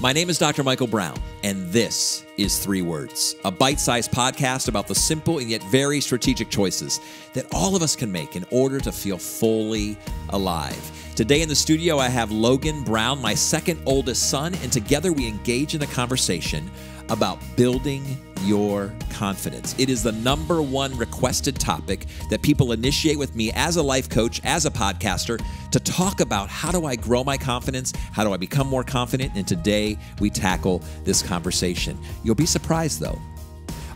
My name is Dr. Michael Brown, and this is 3 Words, a bite-sized podcast about the simple and yet very strategic choices that all of us can make in order to feel fully alive. Today in the studio, I have Logan Brown, my second oldest son, and together we engage in a conversation about building your confidence. It is the #1 requested topic that people initiate with me as a life coach, as a podcaster, to talk about how do I grow my confidence, how do I become more confident, and today we tackle this conversation. You'll be surprised though.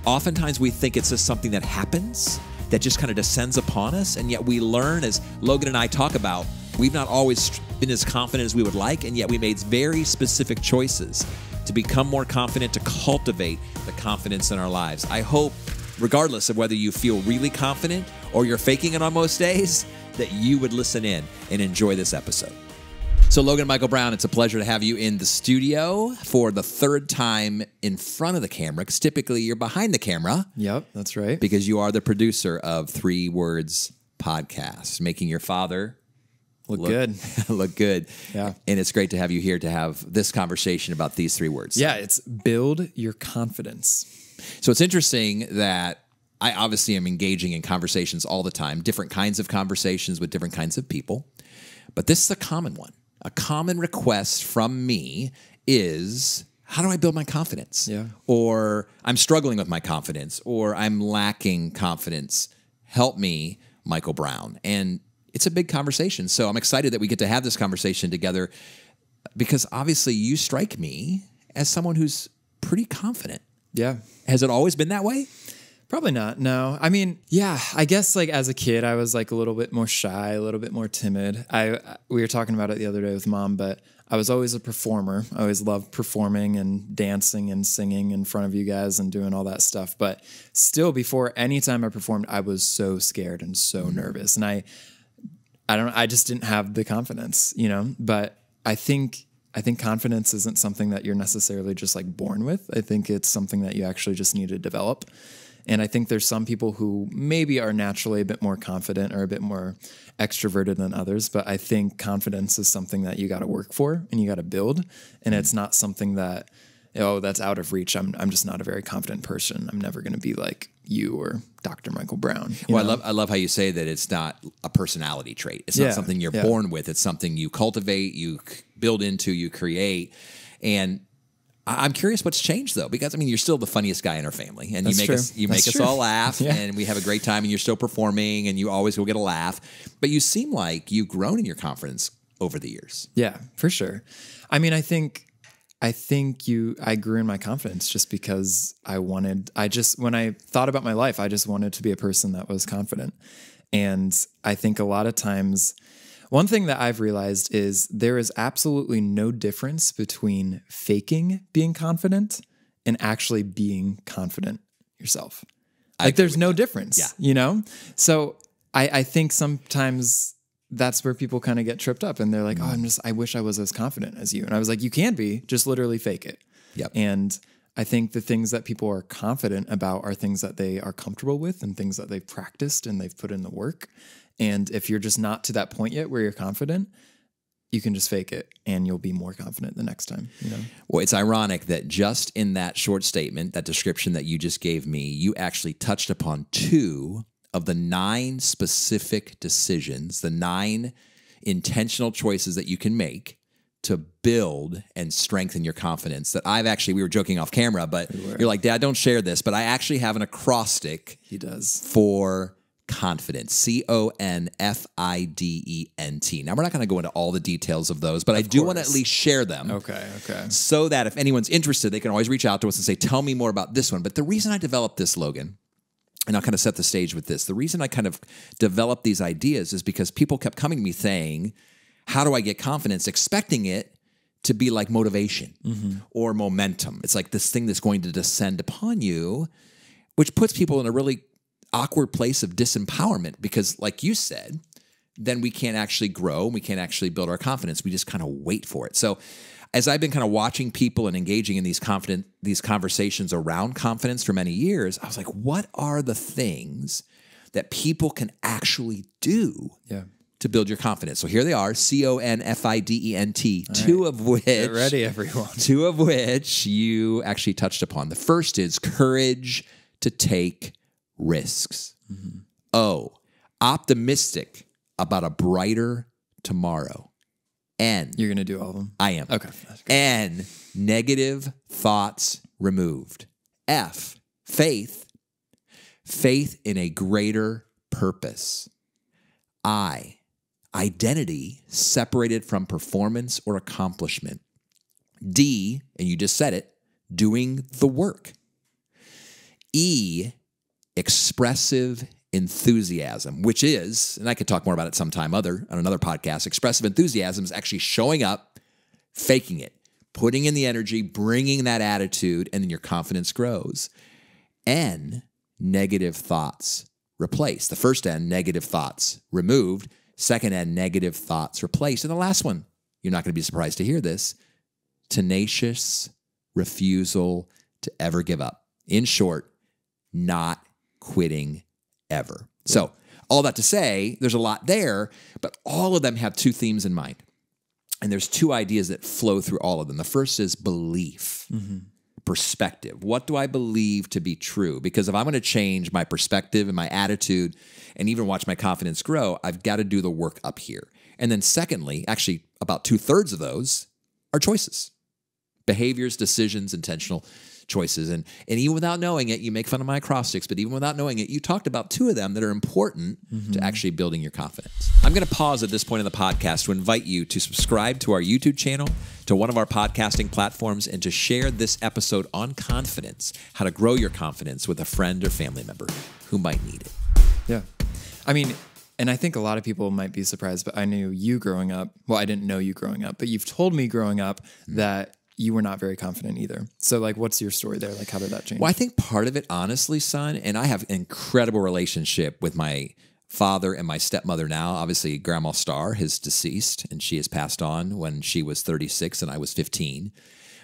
Oftentimes we think it's just something that happens, that just kind of descends upon us, and yet we learn, as Logan and I talk about, we've not always been as confident as we would like, and yet we made very specific choices to become more confident, to cultivate the confidence in our lives. I hope, regardless of whether you feel really confident or you're faking it on most days, that you would listen in and enjoy this episode. So Logan and Michael Brown, it's a pleasure to have you in the studio for the 3rd time in front of the camera, because typically you're behind the camera. Yep, that's right. Because you are the producer of 3 Words podcast, making your father Look good. Look good. Yeah. And it's great to have you here to have this conversation about these 3 words. Yeah, it's build your confidence. So it's interesting that I obviously am engaging in conversations all the time, different kinds of conversations with different kinds of people. But this is a common one. A common request from me is, how do I build my confidence? Yeah. Or I'm struggling with my confidence, or I'm lacking confidence. Help me, Michael Brown. And it's a big conversation. So I'm excited that we get to have this conversation together, because obviously you strike me as someone who's pretty confident. Yeah. Has it always been that way? Probably not. No. I mean, yeah, I guess like as a kid, I was like a little bit more shy, a little bit more timid. We were talking about it the other day with Mom, but I was always a performer. I always loved performing and dancing and singing in front of you guys and doing all that stuff. But still, before any time I performed, I was so scared and so nervous. And I just didn't have the confidence, you know, but I think confidence isn't something that you're necessarily just like born with. I think it's something that you actually just need to develop. And I think there's some people who maybe are naturally a bit more confident or a bit more extroverted than others. But I think confidence is something that you got to work for and you got to build. And it's not something that, oh, that's out of reach. I'm just not a very confident person. I'm never going to be like you or Dr. Michael Brown. Well, I love how you say that it's not a personality trait. It's not something you're born with. It's something you cultivate, you build into, you create. And I'm curious what's changed though, because I mean, you're still the funniest guy in our family, and you make us all laugh, and we have a great time, and you're still performing, and you always will get a laugh. But you seem like you've grown in your confidence over the years. Yeah, for sure. I mean, I think I grew in my confidence just because when I thought about my life, I just wanted to be a person that was confident. And I think a lot of times, one thing that I've realized is there is absolutely no difference between faking being confident and actually being confident yourself. Like there's no difference, you know? So I think sometimes that's where people kind of get tripped up and they're like, oh, I wish I was as confident as you. And I was like, you can be, just literally fake it. Yep. And I think the things that people are confident about are things that they are comfortable with and things that they've practiced and they've put in the work. And if you're just not to that point yet where you're confident, you can just fake it and you'll be more confident the next time. You know? Well, it's ironic that just in that short statement, that description that you just gave me, you actually touched upon 2 of the 9 specific decisions, the 9 intentional choices that you can make to build and strengthen your confidence that we were joking off camera, but you're like, Dad, don't share this, but I actually have an acrostic. He does. For confidence, Confident. Now, we're not going to go into all the details of those, but I do want to at least share them. Okay. So that if anyone's interested, they can always reach out to us and say, tell me more about this one. But the reason I developed this, Logan, and I'll kind of set the stage with this, the reason I kind of developed these ideas is because people kept coming to me saying, how do I get confidence? Expecting it to be like motivation or momentum. It's like this thing that's going to descend upon you, which puts people in a really awkward place of disempowerment, because like you said, then we can't actually grow. We can't actually build our confidence. We just kind of wait for it. So as I've been kind of watching people and engaging in these conversations around confidence for many years, I was like, what are the things that people can actually do to build your confidence. So here they are, CONFIDENT, two of which... Get ready, everyone. Two of which you actually touched upon. The first is courage to take risks. Mm-hmm. O, optimistic about a brighter tomorrow. N. You're going to do all of them? I am. Okay. N, negative thoughts removed. F, faith in a greater purpose. I, identity separated from performance or accomplishment. D, and you just said it, doing the work. E, expressive enthusiasm, which is, and I could talk more about it sometime on another podcast, expressive enthusiasm is actually showing up, faking it, putting in the energy, bringing that attitude, and then your confidence grows. N, negative thoughts replaced. The first N, negative thoughts removed. Second N, negative thoughts replaced. And the last one, you're not going to be surprised to hear this, tenacious refusal to ever give up. In short, not quitting ever. So all that to say, there's a lot there, but all of them have two themes in mind. And there's two ideas that flow through all of them. The first is belief, perspective. What do I believe to be true? Because if I'm going to change my perspective and my attitude and even watch my confidence grow, I've got to do the work up here. And then secondly, actually about 2/3 of those are choices, behaviors, decisions, intentional choices. And even without knowing it, you make fun of my acrostics, but even without knowing it, you talked about two of them that are important to actually building your confidence. I'm going to pause at this point in the podcast to invite you to subscribe to our YouTube channel, to one of our podcasting platforms, and to share this episode on confidence, how to grow your confidence with a friend or family member who might need it. Yeah. I mean, and I think a lot of people might be surprised, but I knew you growing up. Well, I didn't know you growing up, but you've told me growing up that you were not very confident either. So like, what's your story there? Like, how did that change? Well, I think part of it, honestly, son, and I have an incredible relationship with my father and my stepmother now. Obviously, Grandma Starr is deceased, and she has passed on when she was 36 and I was 15.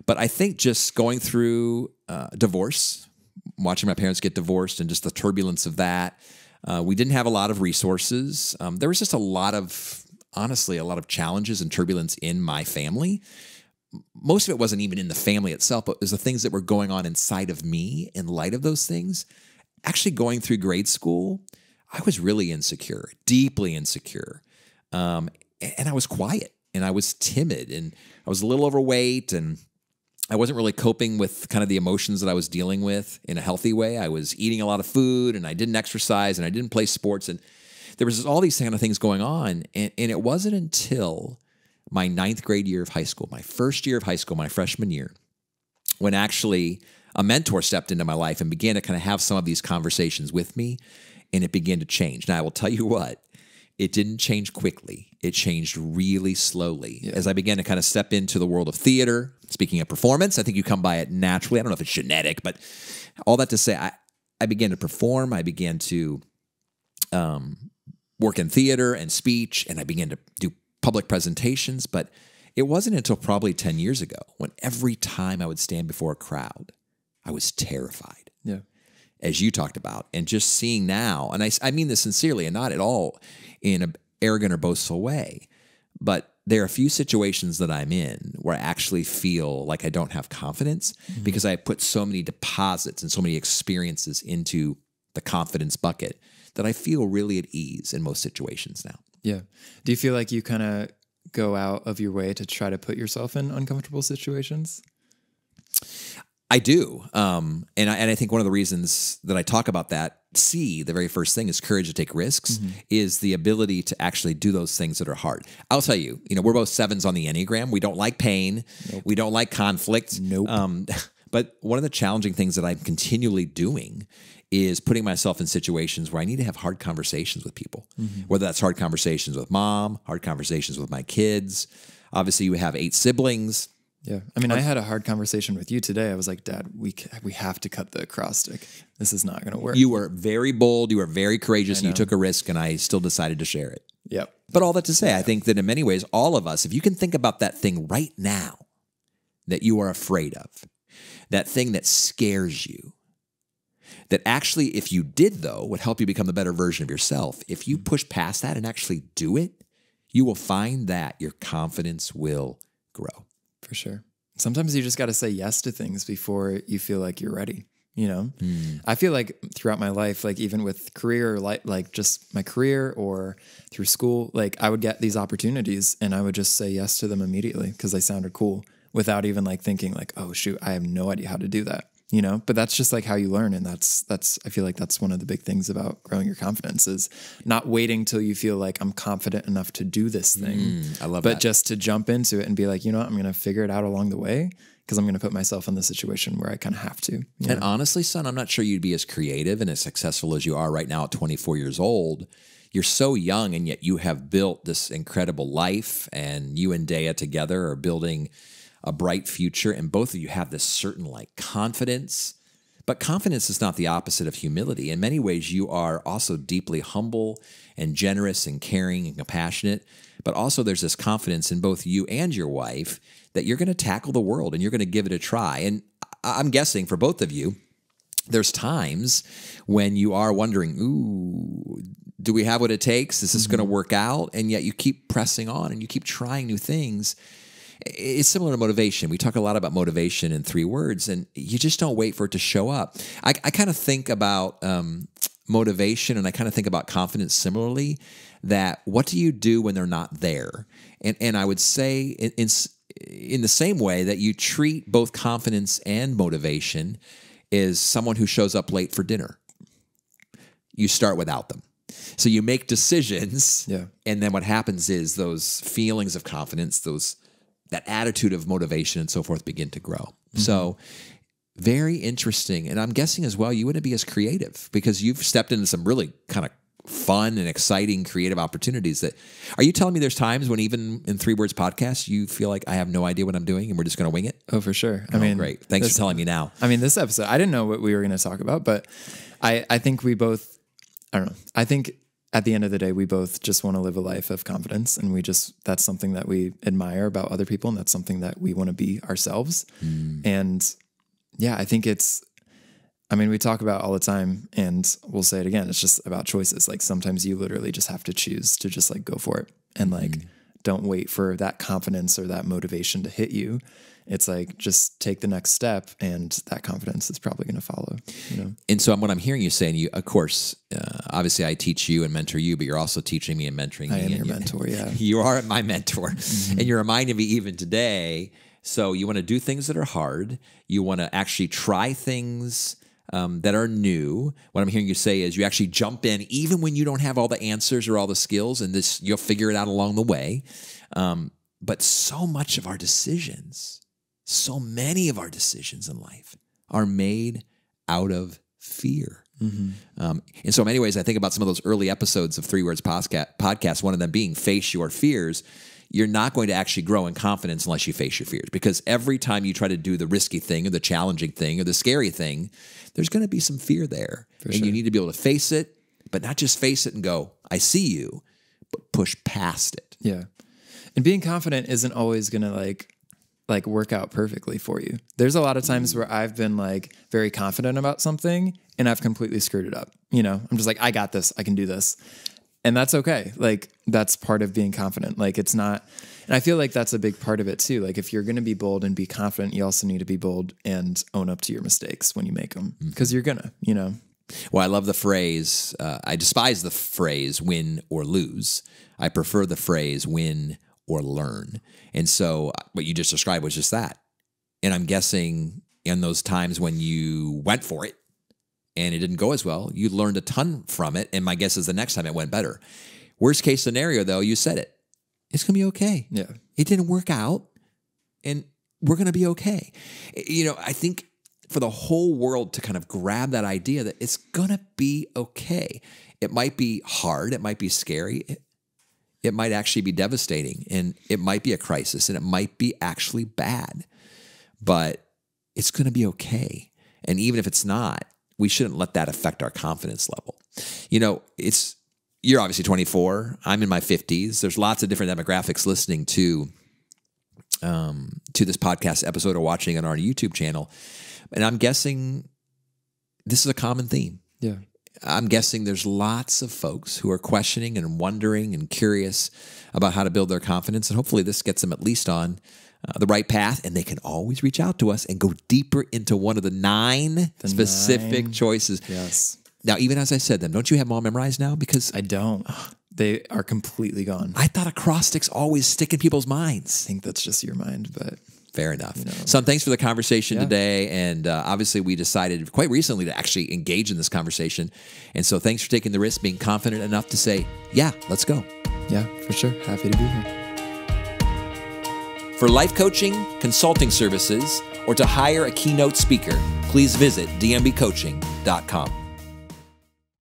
But I think just going through divorce, watching my parents get divorced and just the turbulence of that, we didn't have a lot of resources. There was just a lot of challenges and turbulence in my family. Most of it wasn't even in the family itself, but it was the things that were going on inside of me in light of those things. Actually going through grade school, I was really insecure, deeply insecure. And I was quiet and I was timid and I was a little overweight and I wasn't really coping with kind of the emotions that I was dealing with in a healthy way. I was eating a lot of food and I didn't exercise and I didn't play sports. And there was all these kind of things going on. And it wasn't until my 9th grade year of high school, my first year of high school, my freshman year, when actually a mentor stepped into my life and began to kind of have some of these conversations with me, and it began to change. Now, I will tell you what, it didn't change quickly. It changed really slowly. Yeah. As I began to kind of step into the world of theater, speaking of performance, I think you come by it naturally. I don't know if it's genetic, but all that to say, I began to perform. I began to work in theater and speech, and I began to do public presentations, but it wasn't until probably 10 years ago when every time I would stand before a crowd, I was terrified. Yeah. As you talked about, and just seeing now, and I mean this sincerely and not at all in an arrogant or boastful way, but there are a few situations that I'm in where I actually feel like I don't have confidence because I put so many deposits and so many experiences into the confidence bucket that I feel really at ease in most situations now. Yeah. Do you feel like you kind of go out of your way to try to put yourself in uncomfortable situations? I do. And I think one of the reasons that I talk about that, the very first thing is courage to take risks, is the ability to actually do those things that are hard. I'll tell you, we're both 7s on the Enneagram. We don't like pain. Nope. We don't like conflict. Nope. But one of the challenging things that I'm continually doing is putting myself in situations where I need to have hard conversations with people, whether that's hard conversations with mom, hard conversations with my kids. Obviously, you have 8 siblings. Yeah. I mean, I had a hard conversation with you today. I was like, Dad, we have to cut the acrostic. This is not going to work. You were very bold. You were very courageous. And you took a risk, and I still decided to share it. Yep. But all that to say, I think that in many ways, all of us, if you can think about that thing right now that you are afraid of, that thing that scares you, that actually, if you did, though, would help you become the better version of yourself. If you push past that and actually do it, you will find that your confidence will grow. For sure. Sometimes you just got to say yes to things before you feel like you're ready. You know, I feel like throughout my life, like even with career, like just my career or through school, like I would get these opportunities and I would just say yes to them immediately because they sounded cool without even like thinking like, oh shoot, I have no idea how to do that, you know, but that's just like how you learn. And that's, I feel like that's one of the big things about growing your confidence is not waiting till you feel like I'm confident enough to do this thing. I love that. But just to jump into it and be like, you know what, I'm going to figure it out along the way. Because I'm going to put myself in the situation where I kind of have to. You know? And honestly, son, I'm not sure you'd be as creative and as successful as you are right now at 24 years old. You're so young, and yet you have built this incredible life, and you and Dea together are building a bright future, and both of you have this certain like confidence. But confidence is not the opposite of humility. In many ways, you are also deeply humble and generous and caring and compassionate. But also there's this confidence in both you and your wife that you're going to tackle the world and you're going to give it a try. And I'm guessing for both of you, there's times when you are wondering, ooh, do we have what it takes? Is this going to work out? And yet you keep pressing on and you keep trying new things. It's similar to motivation. We talk a lot about motivation in 3 words, and you just don't wait for it to show up. I kind of think about motivation, and I kind of think about confidence similarly, that what do you do when they're not there? And I would say in the same way that you treat both confidence and motivation is someone who shows up late for dinner. You start without them. So you make decisions, and then what happens is those feelings of confidence, that attitude of motivation and so forth begin to grow. So very interesting. And I'm guessing as well, you wouldn't be as creative because you've stepped into some really kind of fun and exciting creative opportunities. That are you telling me there's times when even in 3 Words podcast, you feel like I have no idea what I'm doing and we're just going to wing it? Oh, for sure. I mean, great. Thanks for telling me now. I mean, this episode, I didn't know what we were going to talk about, but I think we both, I don't know. I think at the end of the day, we both just want to live a life of confidence, and that's something that we admire about other people, and that's something that we want to be ourselves. And yeah, I think we talk about all the time, and we'll say it again, it's just about choices. Like sometimes you literally just have to choose to just like go for it and like don't wait for that confidence or that motivation to hit you. It's like just take the next step, and that confidence is probably going to follow. You know? And so what I'm hearing you saying, of course, obviously I teach you and mentor you, but you're also teaching me and mentoring me. I am your mentor, yeah. You are my mentor, and you're reminding me even today. So you want to do things that are hard. You want to actually try things that are new. What I'm hearing you say is you actually jump in even when you don't have all the answers or all the skills, and you'll figure it out along the way. But so much of our decisions, so many of our decisions in life are made out of fear. And so in many ways, I think about some of those early episodes of 3 Words podcast, one of them being face your fears. You're not going to actually grow in confidence unless you face your fears, because every time you try to do the risky thing or the challenging thing or the scary thing, there's going to be some fear there. And you need to be able to face it, but not just face it and go, I see you, but push past it. Yeah. And being confident isn't always going to like work out perfectly for you. There's a lot of times where I've been like very confident about something and I've completely screwed it up. You know, I'm just like, I got this, I can do this. And that's okay. Like that's part of being confident. Like it's not, and I feel like that's a big part of it too. Like if you're going to be bold and be confident, you also need to be bold and own up to your mistakes when you make them, because you're gonna, you know. Well, I love the phrase, I despise the phrase win or lose. I prefer the phrase win or learn. And so what you just described was just that. And I'm guessing in those times when you went for it and it didn't go as well, you learned a ton from it. And my guess is the next time it went better. Worst case scenario, though, you said it. It's going to be okay. Yeah. It didn't work out and we're going to be okay. You know, I think for the whole world to kind of grab that idea that it's going to be okay. It might be hard. It might be scary. It might actually be devastating, and it might be a crisis, and it might be actually bad, but it's going to be okay. And even if it's not, we shouldn't let that affect our confidence level. You know, you're obviously 24. I'm in my 50s. There's lots of different demographics listening to this podcast episode or watching it on our YouTube channel. And I'm guessing this is a common theme. Yeah. I'm guessing there's lots of folks who are questioning and wondering and curious about how to build their confidence. And hopefully this gets them at least on the right path. And they can always reach out to us and go deeper into one of the nine specific choices. Yes. Now, even as I said them, don't you have them all memorized now? Because I don't. They are completely gone. I thought acrostics always stick in people's minds. I think that's just your mind, but... Fair enough. Son, thanks for the conversation today. And obviously we decided quite recently to actually engage in this conversation. And so thanks for taking the risk, being confident enough to say, yeah, let's go. Yeah, for sure. Happy to be here. For life coaching, consulting services, or to hire a keynote speaker, please visit dmbcoaching.com.